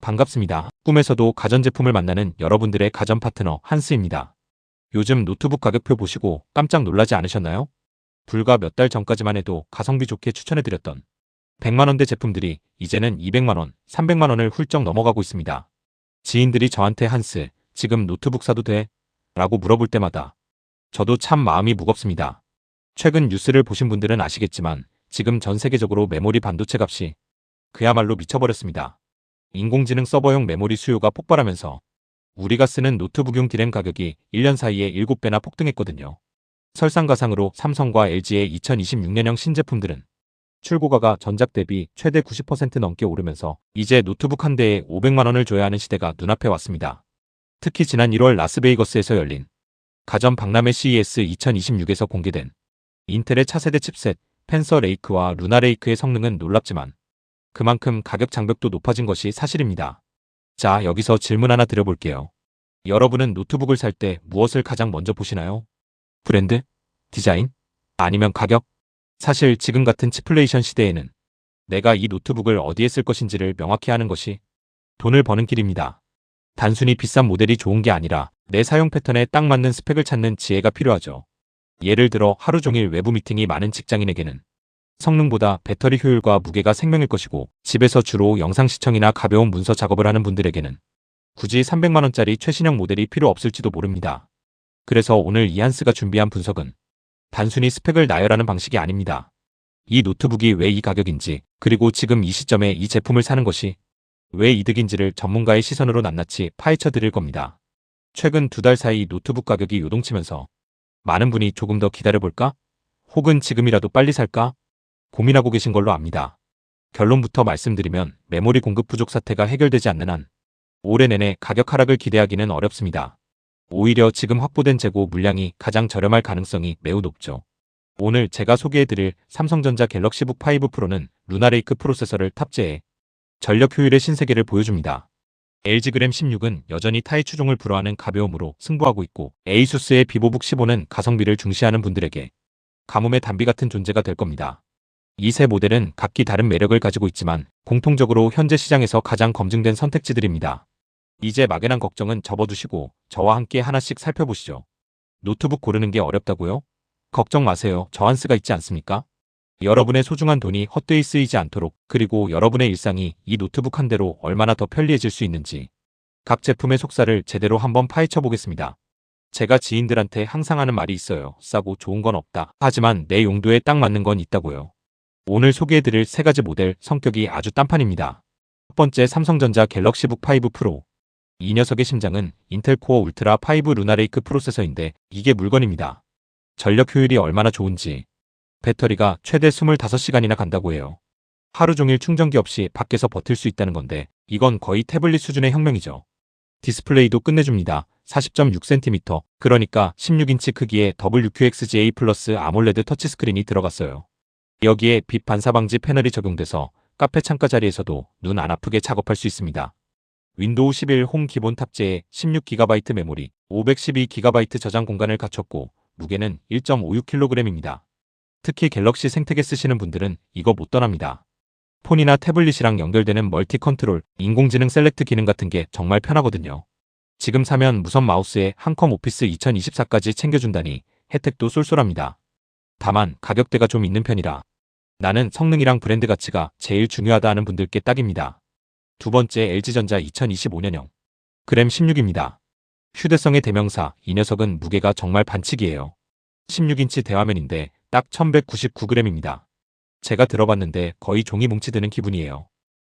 반갑습니다. 꿈에서도 가전제품을 만나는 여러분들의 가전 파트너 한스입니다. 요즘 노트북 가격표 보시고 깜짝 놀라지 않으셨나요? 불과 몇 달 전까지만 해도 가성비 좋게 추천해드렸던 100만원대 제품들이 이제는 200만원, 300만원을 훌쩍 넘어가고 있습니다. 지인들이 저한테 한스, 지금 노트북 사도 돼? 라고 물어볼 때마다 저도 참 마음이 무겁습니다. 최근 뉴스를 보신 분들은 아시겠지만 지금 전 세계적으로 메모리 반도체 값이 그야말로 미쳐버렸습니다. 인공지능 서버용 메모리 수요가 폭발하면서 우리가 쓰는 노트북용 디램 가격이 1년 사이에 7배나 폭등했거든요. 설상가상으로 삼성과 LG의 2026년형 신제품들은 출고가가 전작 대비 최대 90% 넘게 오르면서 이제 노트북 한 대에 500만원을 줘야 하는 시대가 눈앞에 왔습니다. 특히 지난 1월 라스베이거스에서 열린 가전 박람회 CES 2026에서 공개된 인텔의 차세대 칩셋 펜서 레이크와 루나 레이크의 성능은 놀랍지만 그만큼 가격 장벽도 높아진 것이 사실입니다. 자, 여기서 질문 하나 드려볼게요. 여러분은 노트북을 살 때 무엇을 가장 먼저 보시나요? 브랜드? 디자인? 아니면 가격? 사실 지금 같은 치플레이션 시대에는 내가 이 노트북을 어디에 쓸 것인지를 명확히 하는 것이 돈을 버는 길입니다. 단순히 비싼 모델이 좋은 게 아니라 내 사용 패턴에 딱 맞는 스펙을 찾는 지혜가 필요하죠. 예를 들어 하루 종일 외부 미팅이 많은 직장인에게는 성능보다 배터리 효율과 무게가 생명일 것이고, 집에서 주로 영상 시청이나 가벼운 문서 작업을 하는 분들에게는 굳이 300만원짜리 최신형 모델이 필요 없을지도 모릅니다. 그래서 오늘 이한스가 준비한 분석은 단순히 스펙을 나열하는 방식이 아닙니다. 이 노트북이 왜 이 가격인지, 그리고 지금 이 시점에 이 제품을 사는 것이 왜 이득인지를 전문가의 시선으로 낱낱이 파헤쳐 드릴 겁니다. 최근 2달 사이 노트북 가격이 요동치면서 많은 분이 조금 더 기다려볼까? 혹은 지금이라도 빨리 살까? 고민하고 계신 걸로 압니다. 결론부터 말씀드리면 메모리 공급 부족 사태가 해결되지 않는 한 올해 내내 가격 하락을 기대하기는 어렵습니다. 오히려 지금 확보된 재고 물량이 가장 저렴할 가능성이 매우 높죠. 오늘 제가 소개해드릴 삼성전자 갤럭시북 5 프로는 루나레이크 프로세서를 탑재해 전력 효율의 신세계를 보여줍니다. LG 그램 16은 여전히 타의 추종을 불허하는 가벼움으로 승부하고 있고, 에이수스의 비보북 15는 가성비를 중시하는 분들에게 가뭄의 단비 같은 존재가 될 겁니다. 이 세 모델은 각기 다른 매력을 가지고 있지만 공통적으로 현재 시장에서 가장 검증된 선택지들입니다. 이제 막연한 걱정은 접어두시고 저와 함께 하나씩 살펴보시죠. 노트북 고르는 게 어렵다고요? 걱정 마세요. 저 한스가 있지 않습니까? 여러분의 소중한 돈이 헛되이 쓰이지 않도록, 그리고 여러분의 일상이 이 노트북 한 대로 얼마나 더 편리해질 수 있는지 각 제품의 속살을 제대로 한번 파헤쳐 보겠습니다. 제가 지인들한테 항상 하는 말이 있어요. 싸고 좋은 건 없다. 하지만 내 용도에 딱 맞는 건 있다고요. 오늘 소개해드릴 세 가지 모델 성격이 아주 딴판입니다. 첫 번째, 삼성전자 갤럭시북 5 프로. 이 녀석의 심장은 인텔 코어 울트라 5 루나레이크 프로세서인데 이게 물건입니다. 전력 효율이 얼마나 좋은지, 배터리가 최대 25시간이나 간다고 해요. 하루 종일 충전기 없이 밖에서 버틸 수 있다는 건데 이건 거의 태블릿 수준의 혁명이죠. 디스플레이도 끝내줍니다. 40.6cm, 그러니까 16인치 크기의 WQXGA 플러스 아몰레드 터치스크린이 들어갔어요. 여기에 빛 반사 방지 패널이 적용돼서 카페 창가 자리에서도 눈 안 아프게 작업할 수 있습니다. 윈도우 11 홈 기본 탑재에 16GB 메모리, 512GB 저장 공간을 갖췄고 무게는 1.56kg입니다. 특히 갤럭시 생태계 쓰시는 분들은 이거 못 떠납니다. 폰이나 태블릿이랑 연결되는 멀티 컨트롤, 인공지능 셀렉트 기능 같은 게 정말 편하거든요. 지금 사면 무선 마우스에 한컴 오피스 2024까지 챙겨준다니 혜택도 쏠쏠합니다. 다만 가격대가 좀 있는 편이라 나는 성능이랑 브랜드 가치가 제일 중요하다 하는 분들께 딱입니다. 두 번째, LG전자 2025년형 그램 16입니다. 휴대성의 대명사, 이 녀석은 무게가 정말 반칙이에요. 16인치 대화면인데 딱 1199g입니다. 제가 들어봤는데 거의 종이 뭉치 드는 기분이에요.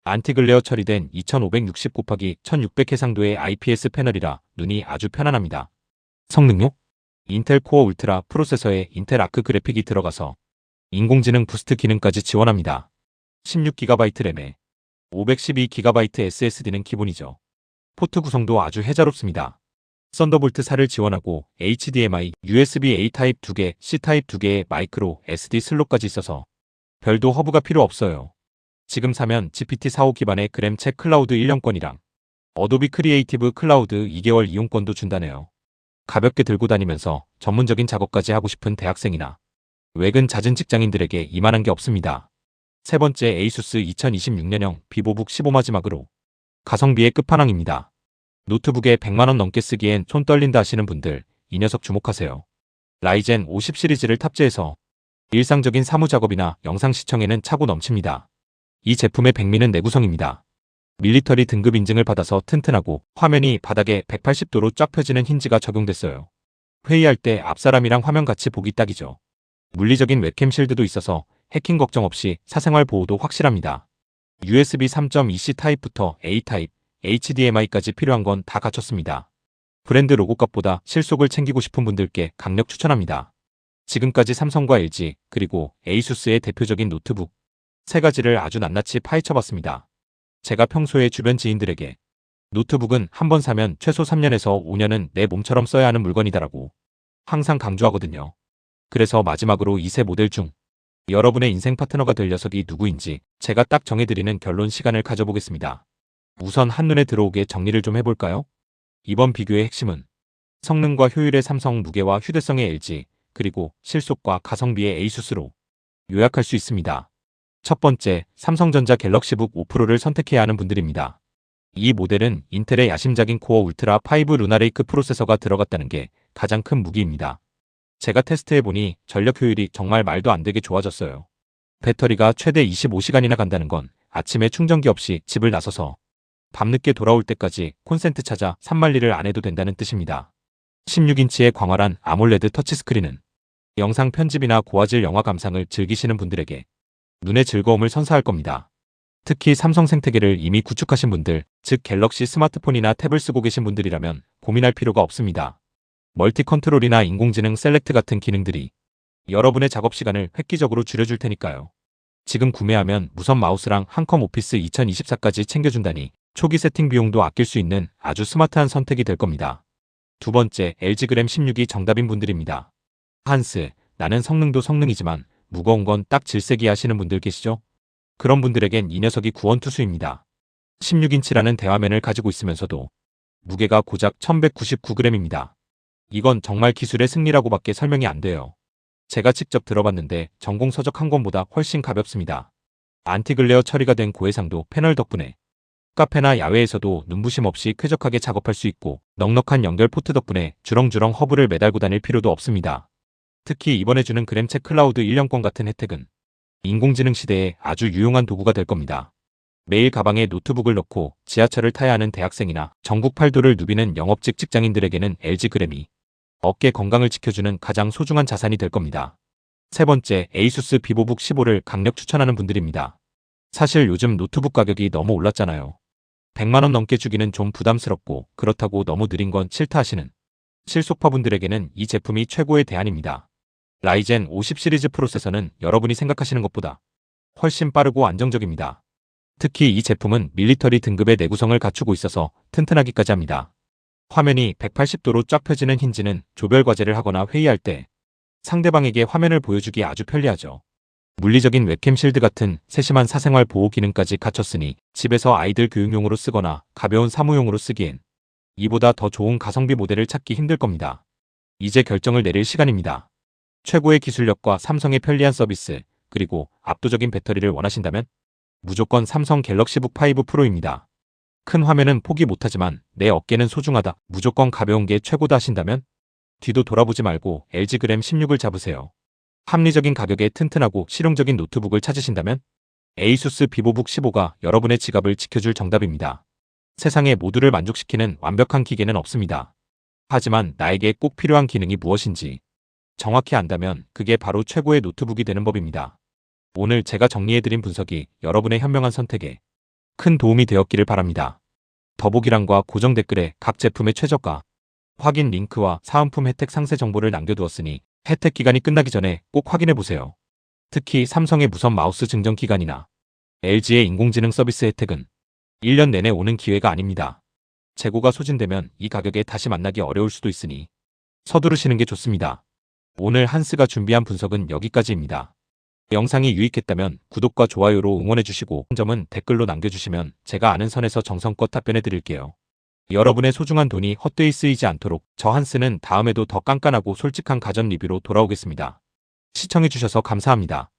안티글레어 처리된 2560×1600 해상도의 IPS 패널이라 눈이 아주 편안합니다. 성능요? 인텔 코어 울트라 프로세서에 인텔 아크 그래픽이 들어가서 인공지능 부스트 기능까지 지원합니다. 16GB 램에 512GB SSD는 기본이죠. 포트 구성도 아주 해자롭습니다. 썬더볼트 4를 지원하고 HDMI, USB-A 타입 2개, C 타입 2개의 마이크로 SD 슬롯까지 있어서 별도 허브가 필요 없어요. 지금 사면 GPT-4.5 기반의 그램책 클라우드 1년권이랑 어도비 크리에이티브 클라우드 2개월 이용권도 준다네요. 가볍게 들고 다니면서 전문적인 작업까지 하고 싶은 대학생이나 외근 잦은 직장인들에게 이만한 게 없습니다. 세 번째, 에이수스 2026년형 비보북 15 마지막으로 가성비의 끝판왕입니다. 노트북에 100만원 넘게 쓰기엔 손 떨린다 하시는 분들, 이 녀석 주목하세요. 라이젠 50 시리즈를 탑재해서 일상적인 사무 작업이나 영상 시청에는 차고 넘칩니다. 이 제품의 백미는 내구성입니다. 밀리터리 등급 인증을 받아서 튼튼하고 화면이 바닥에 180도로 쫙 펴지는 힌지가 적용됐어요. 회의할 때 앞사람이랑 화면 같이 보기 딱이죠. 물리적인 웹캠 실드도 있어서 해킹 걱정 없이 사생활 보호도 확실합니다. USB 3.2C 타입부터 A 타입, HDMI까지 필요한 건 다 갖췄습니다. 브랜드 로고값보다 실속을 챙기고 싶은 분들께 강력 추천합니다. 지금까지 삼성과 LG, 그리고 에이수스의 대표적인 노트북 세 가지를 아주 낱낱이 파헤쳐봤습니다. 제가 평소에 주변 지인들에게 노트북은 한번 사면 최소 3년에서 5년은 내 몸처럼 써야 하는 물건이다라고 항상 강조하거든요. 그래서 마지막으로 이 세 모델 중 여러분의 인생 파트너가 될 녀석이 누구인지 제가 딱 정해드리는 결론 시간을 가져보겠습니다. 우선 한눈에 들어오게 정리를 좀 해볼까요? 이번 비교의 핵심은 성능과 효율의 삼성, 무게와 휴대성의 LG, 그리고 실속과 가성비의 에이수스로 요약할 수 있습니다. 첫 번째, 삼성전자 갤럭시북 5 프로를 선택해야 하는 분들입니다. 이 모델은 인텔의 야심작인 코어 울트라 5 루나레이크 프로세서가 들어갔다는 게 가장 큰 무기입니다. 제가 테스트해보니 전력 효율이 정말 말도 안 되게 좋아졌어요. 배터리가 최대 25시간이나 간다는 건 아침에 충전기 없이 집을 나서서 밤늦게 돌아올 때까지 콘센트 찾아 산만리를 안 해도 된다는 뜻입니다. 16인치의 광활한 아몰레드 터치스크린은 영상 편집이나 고화질 영화 감상을 즐기시는 분들에게 눈의 즐거움을 선사할 겁니다. 특히 삼성 생태계를 이미 구축하신 분들, 즉 갤럭시 스마트폰이나 탭을 쓰고 계신 분들이라면 고민할 필요가 없습니다. 멀티 컨트롤이나 인공지능 셀렉트 같은 기능들이 여러분의 작업 시간을 획기적으로 줄여줄 테니까요. 지금 구매하면 무선 마우스랑 한컴 오피스 2024까지 챙겨준다니 초기 세팅 비용도 아낄 수 있는 아주 스마트한 선택이 될 겁니다. 두 번째, LG 그램 16이 정답인 분들입니다. 한스, 나는 성능도 성능이지만 무거운 건 딱 질세기 하시는 분들 계시죠? 그런 분들에겐 이 녀석이 구원투수입니다. 16인치라는 대화면을 가지고 있으면서도 무게가 고작 1199g입니다. 이건 정말 기술의 승리라고밖에 설명이 안 돼요. 제가 직접 들어봤는데 전공 서적 한 권보다 훨씬 가볍습니다. 안티글레어 처리가 된 고해상도 패널 덕분에 카페나 야외에서도 눈부심 없이 쾌적하게 작업할 수 있고 넉넉한 연결 포트 덕분에 주렁주렁 허브를 매달고 다닐 필요도 없습니다. 특히 이번에 주는 그램책 클라우드 1년권 같은 혜택은 인공지능 시대에 아주 유용한 도구가 될 겁니다. 매일 가방에 노트북을 넣고 지하철을 타야 하는 대학생이나 전국 팔도를 누비는 영업직 직장인들에게는 LG 그램이 어깨 건강을 지켜주는 가장 소중한 자산이 될 겁니다. 세 번째, 에이수스 비보북 15를 강력 추천하는 분들입니다. 사실 요즘 노트북 가격이 너무 올랐잖아요. 100만원 넘게 주기는 좀 부담스럽고 그렇다고 너무 느린 건 싫다 하시는 실속파분들에게는 이 제품이 최고의 대안입니다. 라이젠 50 시리즈 프로세서는 여러분이 생각하시는 것보다 훨씬 빠르고 안정적입니다. 특히 이 제품은 밀리터리 등급의 내구성을 갖추고 있어서 튼튼하기까지 합니다. 화면이 180도로 쫙 펴지는 힌지는 조별 과제를 하거나 회의할 때 상대방에게 화면을 보여주기 아주 편리하죠. 물리적인 웹캠 실드 같은 세심한 사생활 보호 기능까지 갖췄으니 집에서 아이들 교육용으로 쓰거나 가벼운 사무용으로 쓰기엔 이보다 더 좋은 가성비 모델을 찾기 힘들 겁니다. 이제 결정을 내릴 시간입니다. 최고의 기술력과 삼성의 편리한 서비스, 그리고 압도적인 배터리를 원하신다면 무조건 삼성 갤럭시북 5 프로입니다. 큰 화면은 포기 못하지만 내 어깨는 소중하다, 무조건 가벼운 게 최고다 하신다면 뒤도 돌아보지 말고 LG 그램 16을 잡으세요. 합리적인 가격에 튼튼하고 실용적인 노트북을 찾으신다면 에이수스 비보북 15가 여러분의 지갑을 지켜줄 정답입니다. 세상에 모두를 만족시키는 완벽한 기계는 없습니다. 하지만 나에게 꼭 필요한 기능이 무엇인지 정확히 안다면 그게 바로 최고의 노트북이 되는 법입니다. 오늘 제가 정리해드린 분석이 여러분의 현명한 선택에 큰 도움이 되었기를 바랍니다. 더보기란과 고정 댓글에 각 제품의 최저가, 확인 링크와 사은품 혜택 상세 정보를 남겨두었으니 혜택 기간이 끝나기 전에 꼭 확인해보세요. 특히 삼성의 무선 마우스 증정 기간이나 LG의 인공지능 서비스 혜택은 1년 내내 오는 기회가 아닙니다. 재고가 소진되면 이 가격에 다시 만나기 어려울 수도 있으니 서두르시는 게 좋습니다. 오늘 한스가 준비한 분석은 여기까지입니다. 영상이 유익했다면 구독과 좋아요로 응원해주시고 점은 댓글로 남겨주시면 제가 아는 선에서 정성껏 답변해드릴게요. 여러분의 소중한 돈이 헛되이 쓰이지 않도록 저 한스는 다음에도 더 깐깐하고 솔직한 가전 리뷰로 돌아오겠습니다. 시청해주셔서 감사합니다.